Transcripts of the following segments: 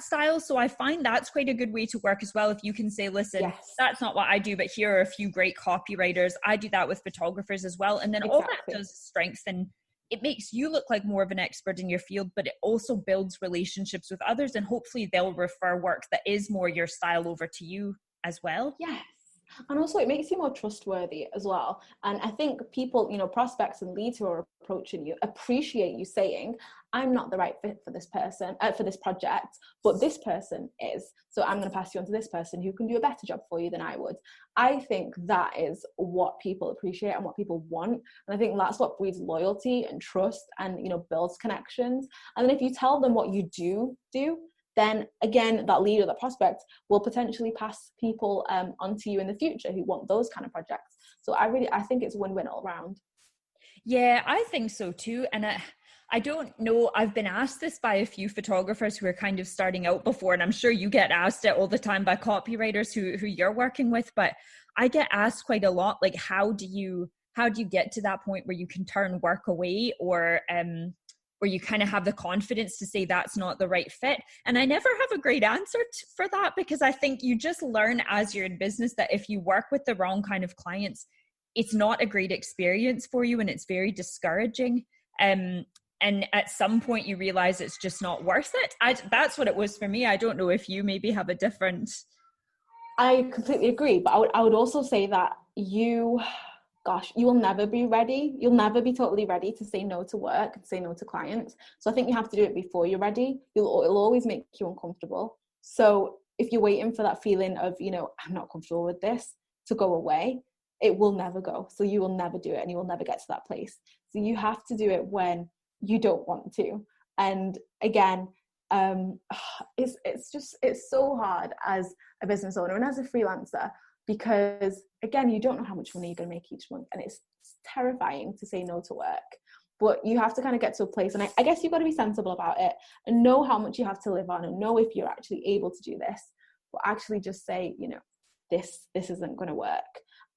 style. So I find that's quite a good way to work as well. If you can say, listen, Yes. that's not what I do, but here are a few great copywriters. I do that with photographers as well. And then all that does strengthen, it makes you look like more of an expert in your field, but it also builds relationships with others, and hopefully they'll refer work that is more your style over to you as well. Yes. And also it makes you more trustworthy as well. And I think people, you know, prospects and leads who are approaching you appreciate you saying, I'm not the right fit for this person, for this project, but this person is. So I'm going to pass you on to this person who can do a better job for you than I would. I think that is what people appreciate and what people want. And I think that's what breeds loyalty and trust and, you know, builds connections. And then if you tell them what you do, then again, that lead or that prospect will potentially pass people onto you in the future who want those kind of projects. So I think it's win-win all around. Yeah, I think so too. And I don't know, I've been asked this by a few photographers who are kind of starting out before, and I'm sure you get asked it all the time by copywriters who you're working with, but I get asked quite a lot, like, how do you get to that point where you can turn work away, or where you kind of have the confidence to say that's not the right fit? And I never have a great answer for that, because I think you just learn as you're in business that if you work with the wrong kind of clients, it's not a great experience for you and it's very discouraging. And at some point you realize it's just not worth it. That's what it was for me. I don't know if you maybe have a different... I completely agree. But I would also say that you will never be ready. You'll never be totally ready to say no to work and say no to clients. So I think you have to do it before you're ready. It'll always make you uncomfortable. So if you're waiting for that feeling of, you know, I'm not comfortable with this to go away, it will never go. So you will never do it and you will never get to that place. So you have to do it when you don't want to. And again, it's so hard as a business owner and as a freelancer, because again, you don't know how much money you're going to make each month, and it's terrifying to say no to work. But you have to kind of get to a place, and I guess you've got to be sensible about it and know how much you have to live on and know if you're actually able to do this, but actually just say, you know, this isn't going to work.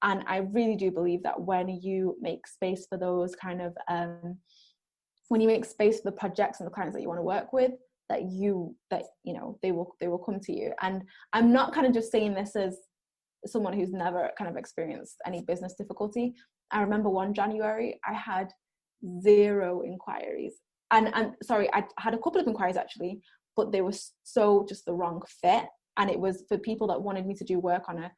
And I really do believe that when you make space for those kind of when you make space for the projects and the clients that you want to work with, that you know they will come to you. And I'm not kind of just saying this as someone who's never kind of experienced any business difficulty. I remember one January I had 0 inquiries, and sorry, I had a couple of inquiries actually, but they were so just the wrong fit, and it was for people that wanted me to do work on a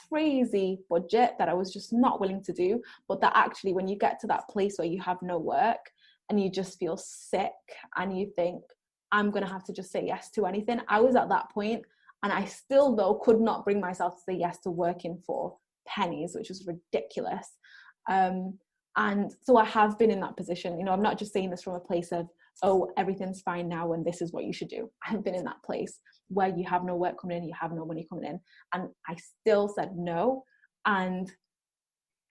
crazy budget that I was just not willing to do. But that actually, when you get to that place where you have no work and you just feel sick and you think, I'm going to have to just say yes to anything. I was at that point, and I still though could not bring myself to say yes to working for pennies, which was ridiculous. And so I have been in that position. You know, I'm not just saying this from a place of, oh, everything's fine now and this is what you should do. I've been in that place where you have no work coming in, you have no money coming in, and I still said no, and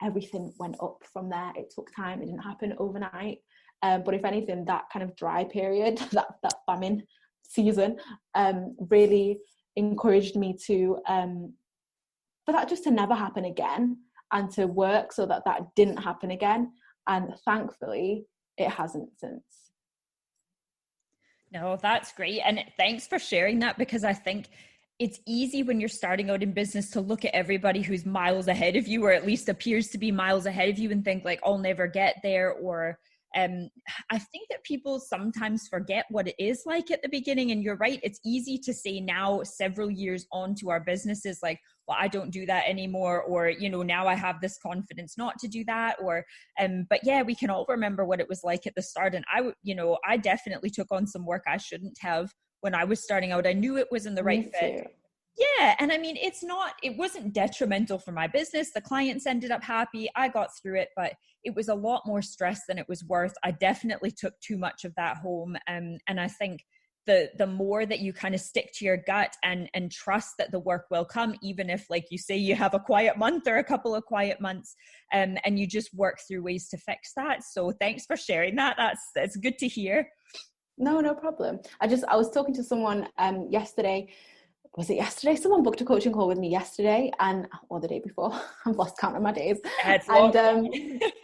everything went up from there. It took time. It didn't happen overnight. But if anything, that kind of dry period, that famine season, really encouraged me to, for that just to never happen again, and to work so that didn't happen again. And thankfully, it hasn't since. No, that's great. And thanks for sharing that, because I think it's easy when you're starting out in business to look at everybody who's miles ahead of you, or at least appears to be miles ahead of you, and think like, I'll never get there. Or I think that people sometimes forget what it is like at the beginning. And you're right, it's easy to say now, several years on to our businesses, like, well, I don't do that anymore, or, you know, now I have this confidence not to do that, or but yeah, we can all remember what it was like at the start. And I definitely took on some work I shouldn't have when I was starting out. I knew it wasn't the right fit. Yeah. And I mean, it wasn't detrimental for my business. The clients ended up happy. I got through it, but it was a lot more stress than it was worth. I definitely took too much of that home. And I think the more that you kind of stick to your gut and trust that the work will come, even if, like you say, you have a quiet month or a couple of quiet months, and you just work through ways to fix that. So thanks for sharing that. That's good to hear. No problem. I was talking to someone yesterday. Was it yesterday? Someone booked a coaching call with me yesterday, or the day before. I've lost count of my days.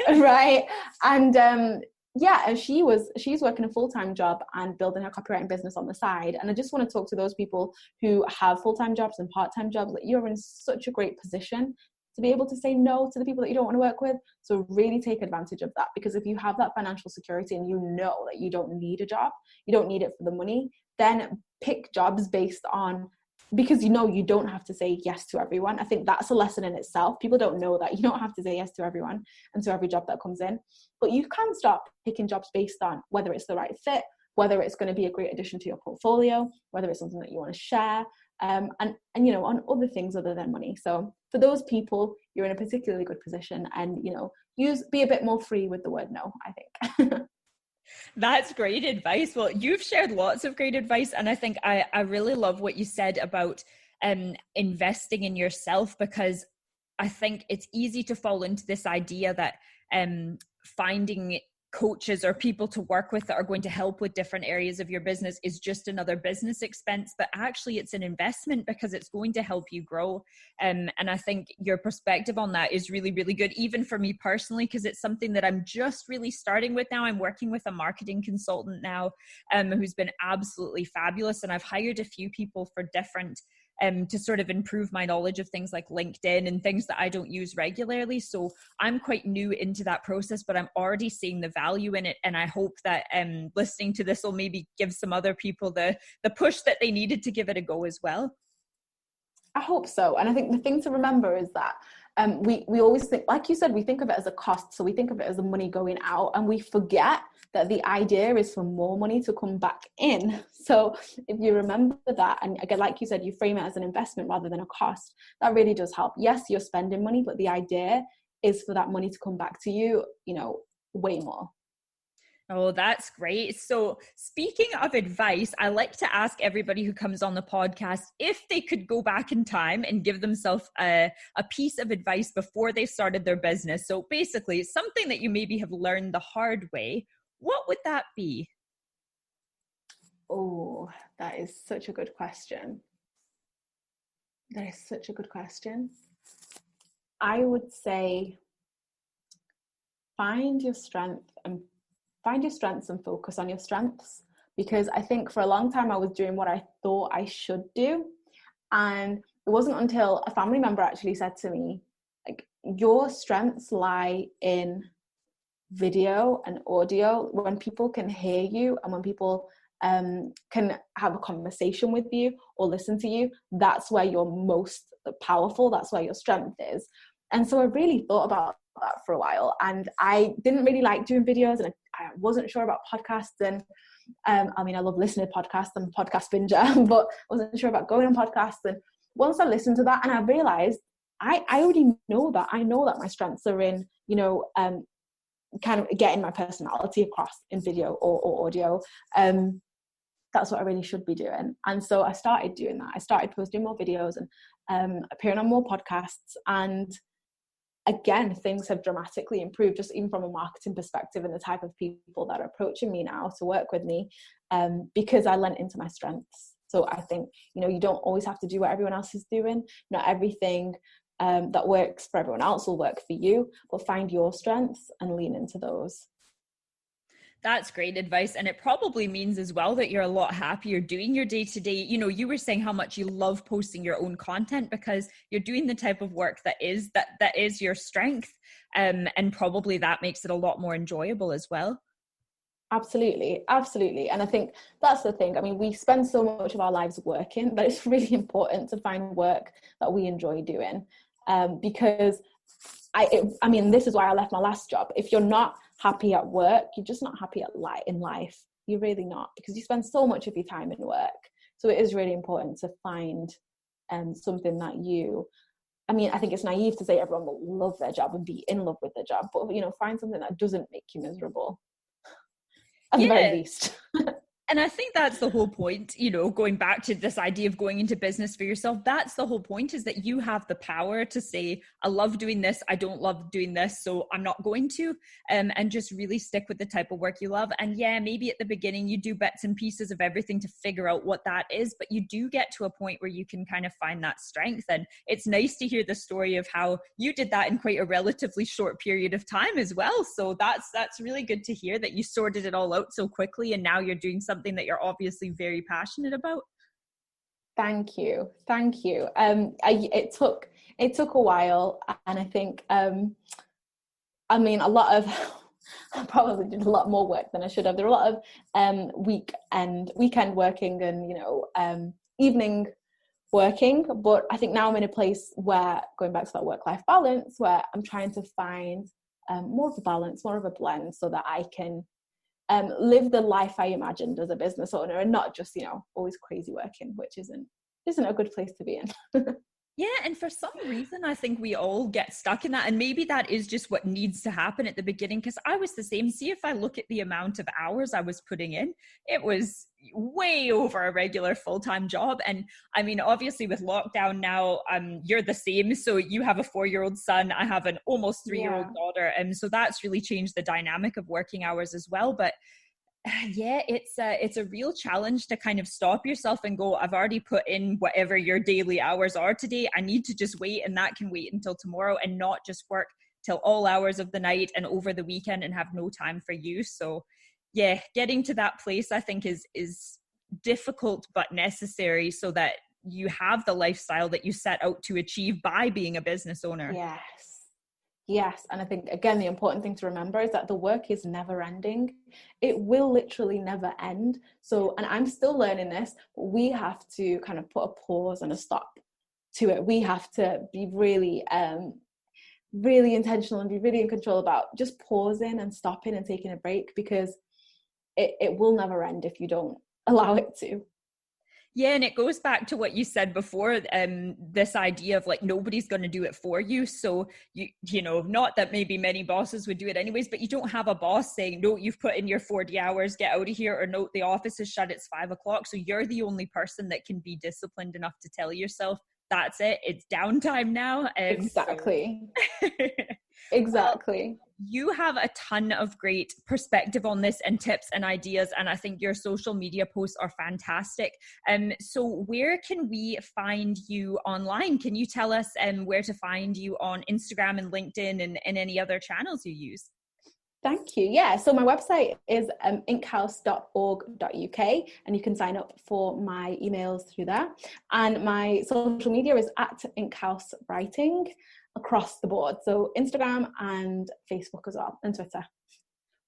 Right. And yeah, and she's working a full-time job and building her copywriting business on the side. And I just want to talk to those people who have full-time jobs and part-time jobs, that you're in such a great position to be able to say no to the people that you don't want to work with. So really take advantage of that, because if you have that financial security and you know that you don't need a job, you don't need it for the money, then pick jobs based on, because you know you don't have to say yes to everyone. I think that's a lesson in itself. People don't know that you don't have to say yes to everyone and to every job that comes in, but you can start picking jobs based on whether it's the right fit, whether it's going to be a great addition to your portfolio, whether it's something that you want to share, and you know, on other things other than money. So for those people, you're in a particularly good position, and you know, be a bit more free with the word no, I think. That's great advice. Well, you've shared lots of great advice. And I think I really love what you said about investing in yourself, because I think it's easy to fall into this idea that finding coaches or people to work with that are going to help with different areas of your business is just another business expense, but actually it's an investment, because it's going to help you grow. And I think your perspective on that is really, really good, even for me personally, because it's something that I'm just really starting with now. I'm working with a marketing consultant now who's been absolutely fabulous. And I've hired a few people for different to sort of improve my knowledge of things like LinkedIn and things that I don't use regularly. So I'm quite new into that process, but I'm already seeing the value in it. And I hope that listening to this will maybe give some other people the push that they needed to give it a go as well. I hope so. And I think the thing to remember is that we always think, like you said, we think of it as a cost. So we think of it as the money going out, and we forget that the idea is for more money to come back in. So if you remember that, and again, like you said, you frame it as an investment rather than a cost, that really does help. Yes, you're spending money, but the idea is for that money to come back to you, you know, way more. Oh, that's great. So speaking of advice, I like to ask everybody who comes on the podcast if they could go back in time and give themselves a piece of advice before they started their business. So basically something that you maybe have learned the hard way. What would that be? Oh, that is such a good question. That is such a good question. I would say find your strengths and focus on your strengths, because I think for a long time I was doing what I thought I should do. And it wasn't until a family member actually said to me, like, your strengths lie in video and audio. When people can hear you and when people can have a conversation with you or listen to you, that's where you're most powerful. That's where your strength is. And so I really thought about that for a while, and I didn't really like doing videos, and I wasn't sure about podcasts. And I mean, I love listening to podcasts, I'm a podcast binger, but I wasn't sure about going on podcasts. And once I listened to that, and I realized I already know that. I know that my strengths are in, you know, kind of getting my personality across in video or audio. That's what I really should be doing. And so I started doing that. I started posting more videos and appearing on more podcasts. And again, things have dramatically improved, just even from a marketing perspective, and the type of people that are approaching me now to work with me, because I lent into my strengths. So I think, you know, you don't always have to do what everyone else is doing. Not everything that works for everyone else will work for you, but find your strengths and lean into those. That's great advice. And it probably means as well that you're a lot happier doing your day-to-day. You know, you were saying how much you love posting your own content because you're doing the type of work that is your strength. And probably that makes it a lot more enjoyable as well. Absolutely. And I think that's the thing. I mean, we spend so much of our lives working that it's really important to find work that we enjoy doing. Because I mean, this is why I left my last job. If you're not happy at work, you're just not happy in life. You're really not, because you spend so much of your time in work. So it is really important to find something that I mean, I think it's naive to say everyone will love their job and be in love with their job, but, you know, find something that doesn't make you miserable at the very least. And I think that's the whole point, you know, going back to this idea of going into business for yourself, that's the whole point, is that you have the power to say, I love doing this, I don't love doing this, so I'm not going to, and just really stick with the type of work you love. And yeah, maybe at the beginning you do bits and pieces of everything to figure out what that is, but you do get to a point where you can kind of find that strength. And it's nice to hear the story of how you did that in quite a relatively short period of time as well. So that's really good to hear that you sorted it all out so quickly, and now you're doing something that you're obviously very passionate about. Thank you. It took a while, and I think I mean, I probably did a lot more work than I should have. There were a lot of weekend working and, you know, evening working, but I think now I'm in a place where, going back to that work-life balance, where I'm trying to find more of a balance, more of a blend, so that I can live the life I imagined as a business owner, and not just, you know, always crazy working, which isn't a good place to be in. Yeah, and for some reason, I think we all get stuck in that. And maybe that is just what needs to happen at the beginning, because I was the same. See, if I look at the amount of hours I was putting in, it was way over a regular full-time job. And I mean, obviously with lockdown now, you're the same. So you have a 4-year-old son, I have an almost 3-year-old daughter. And so that's really changed the dynamic of working hours as well. But yeah, it's a real challenge to kind of stop yourself and go, I've already put in whatever your daily hours are today. I need to just wait, and that can wait until tomorrow, and not just work till all hours of the night and over the weekend and have no time for you. So yeah, getting to that place, I think is difficult but necessary, so that you have the lifestyle that you set out to achieve by being a business owner. Yes. And I think, again, the important thing to remember is that the work is never ending. It will literally never end. So, and I'm still learning this, but we have to kind of put a pause and a stop to it. We have to be really, really intentional and be really in control about just pausing and stopping and taking a break, because it will never end if you don't allow it to. Yeah, and it goes back to what you said before, this idea of like, nobody's going to do it for you. So you know, not that maybe many bosses would do it anyways, but you don't have a boss saying, no, you've put in your 40 hours, get out of here, or no, the office is shut, it's 5 o'clock. So you're the only person that can be disciplined enough to tell yourself, that's it, it's downtime now. Exactly. Exactly. Well, you have a ton of great perspective on this and tips and ideas, and I think your social media posts are fantastic. So where can we find you online? Can you tell us where to find you on Instagram and LinkedIn and any other channels you use? Thank you. Yeah, so my website is inkhouse.org.uk, and you can sign up for my emails through there. And my social media is at inkhouseWriting across the board. So Instagram and Facebook as well, and Twitter.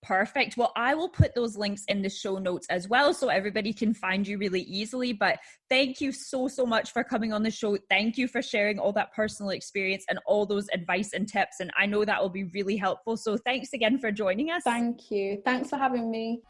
Perfect. Well, I will put those links in the show notes as well, so everybody can find you really easily. But thank you so much for coming on the show. Thank you for sharing all that personal experience and all those advice and tips. And I know that will be really helpful. So thanks again for joining us. Thank you. Thanks for having me.